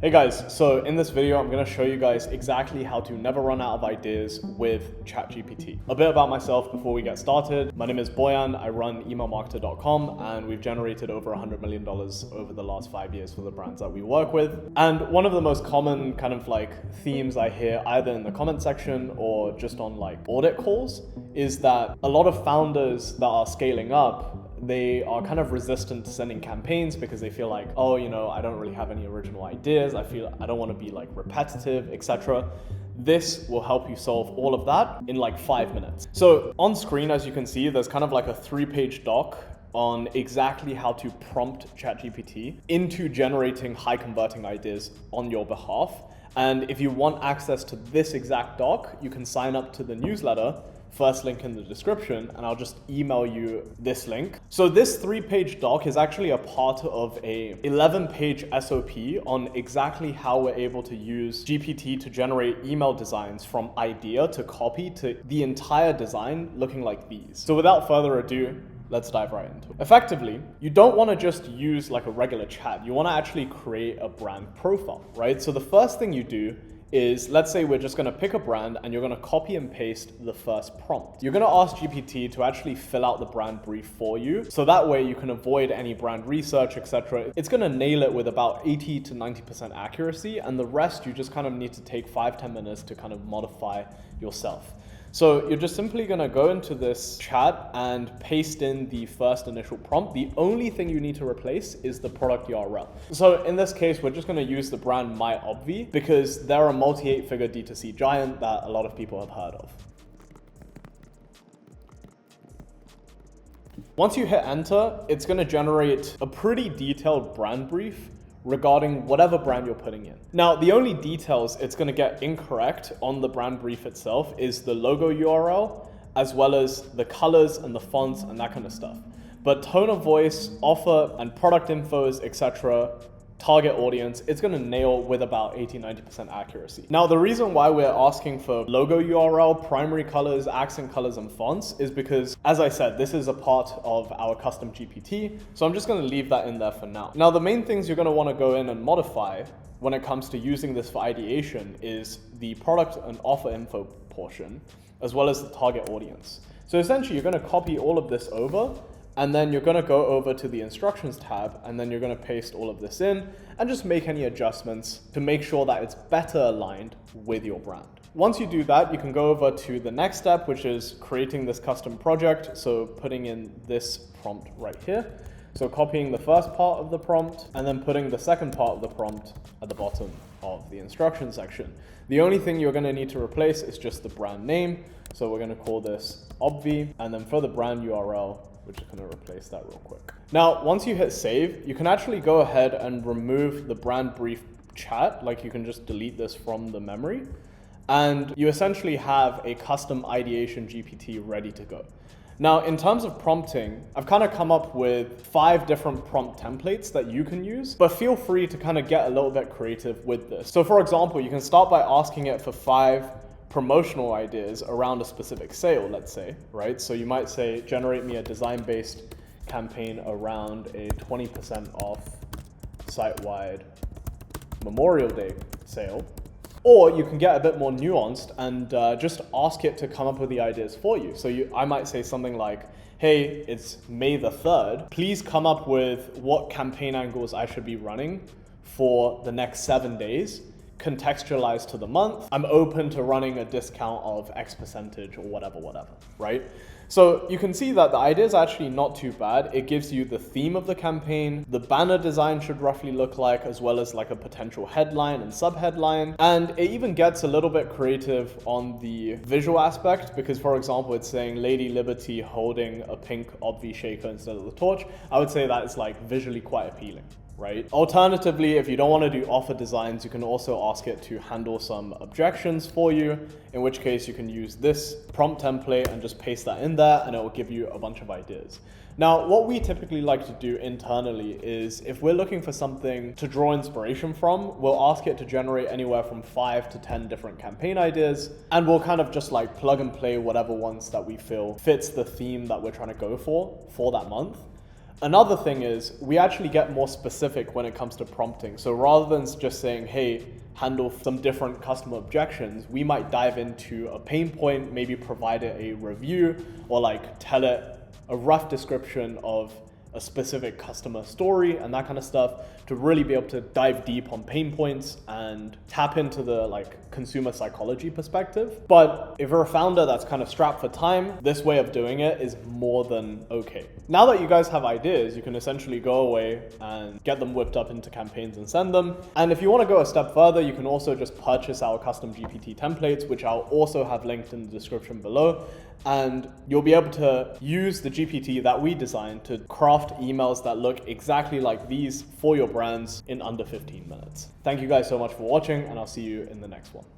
Hey guys, so in this video, I'm going to show you guys exactly how to never run out of ideas with ChatGPT. A bit about myself before we get started. My name is Boyan, I run emailmarketer.com, and we've generated over $100 million over the last 5 years for the brands that we work with. And one of the most common kind of like themes I hear either in the comment section or just on like audit calls is that a lot of founders that are scaling up, they are kind of resistant to sending campaigns because they feel like, oh, I don't really have any original ideas. I feel I don't want to be like repetitive, etc. This will help you solve all of that in like 5 minutes. So on screen, as you can see, there's kind of like a 3-page doc on exactly how to prompt ChatGPT into generating high converting ideas on your behalf. And if you want access to this exact doc, you can sign up to the newsletter. First link in the description, and I'll just email you this link. So this 3-page doc is actually a part of a 11-page SOP on exactly how we're able to use GPT to generate email designs from idea to copy to the entire design looking like these. So without further ado, let's dive right into it. Effectively, you don't want to just use like a regular chat. You want to actually create a brand profile, right? So the first thing you do is, let's say we're just going to pick a brand and you're going to copy and paste the first prompt. You're going to ask GPT to actually fill out the brand brief for you. So that way you can avoid any brand research, etc. It's going to nail it with about 80 to 90% accuracy. And the rest, you just kind of need to take 5-10 minutes to kind of modify yourself. So you're just simply going to go into this chat and paste in the first initial prompt. The only thing you need to replace is the product URL. So in this case, we're just going to use the brand MyObvi because they're a multi-8-figure D2C giant that a lot of people have heard of. Once you hit enter, it's going to generate a pretty detailed brand brief regarding whatever brand you're putting in. Now, the only details it's going to get incorrect on the brand brief itself is the logo URL, as well as the colors and the fonts and that kind of stuff. But tone of voice, offer and product infos, etc., target audience, it's going to nail with about 80-90% accuracy. Now, the reason why we're asking for logo URL, primary colors, accent colors, and fonts is because, as I said, this is a part of our custom GPT. So I'm just going to leave that in there for now. Now, the main things you're going to want to go in and modify when it comes to using this for ideation is the product and offer info portion, as well as the target audience. So essentially, you're going to copy all of this over, and then you're going to go over to the instructions tab, and then you're going to paste all of this in and just make any adjustments to make sure that it's better aligned with your brand. Once you do that, you can go over to the next step, which is creating this custom project. So putting in this prompt right here. So copying the first part of the prompt and then putting the second part of the prompt at the bottom of the instruction section. The only thing you're going to need to replace is just the brand name. So we're going to call this Obvi, and then for the brand URL, we're just going to replace that real quick. Now, once you hit save, you can actually go ahead and remove the brand brief chat. Like, you can just delete this from the memory, and you essentially have a custom ideation GPT ready to go. Now, in terms of prompting, I've kind of come up with 5 different prompt templates that you can use, but feel free to kind of get a little bit creative with this. So for example, you can start by asking it for 5 promotional ideas around a specific sale, let's say, right? So you might say, generate me a design-based campaign around a 20% off site-wide Memorial Day sale. Or you can get a bit more nuanced and just ask it to come up with the ideas for you. So I might say something like, hey, it's May the 3rd. Please come up with what campaign angles I should be running for the next 7 days, contextualized to the month. I'm open to running a discount of X percentage or whatever, right? So you can see that the idea is actually not too bad. It gives you the theme of the campaign, the banner design should roughly look like, as well as like a potential headline and subheadline. And it even gets a little bit creative on the visual aspect because, for example, it's saying Lady Liberty holding a pink Obvi shaker instead of the torch. I would say that it's like visually quite appealing, right? Alternatively, if you don't want to do offer designs, you can also ask it to handle some objections for you, in which case you can use this prompt template and just paste that in there and it will give you a bunch of ideas. Now, what we typically like to do internally is if we're looking for something to draw inspiration from, we'll ask it to generate anywhere from 5 to 10 different campaign ideas, and we'll kind of just like plug and play whatever ones that we feel fits the theme that we're trying to go for that month. Another thing is we actually get more specific when it comes to prompting. So rather than just saying, hey, handle some different customer objections, we might dive into a pain point, maybe provide it a review, or like tell it a rough description of a specific customer story and that kind of stuff, to really be able to dive deep on pain points and tap into the like consumer psychology perspective. But if you're a founder that's kind of strapped for time, this way of doing it is more than okay. Now that you guys have ideas, you can essentially go away and get them whipped up into campaigns and send them. And if you want to go a step further, you can also just purchase our custom GPT templates, which I'll also have linked in the description below. And you'll be able to use the GPT that we designed to craft emails that look exactly like these for your brands in under 15 minutes. Thank you guys so much for watching, and I'll see you in the next one.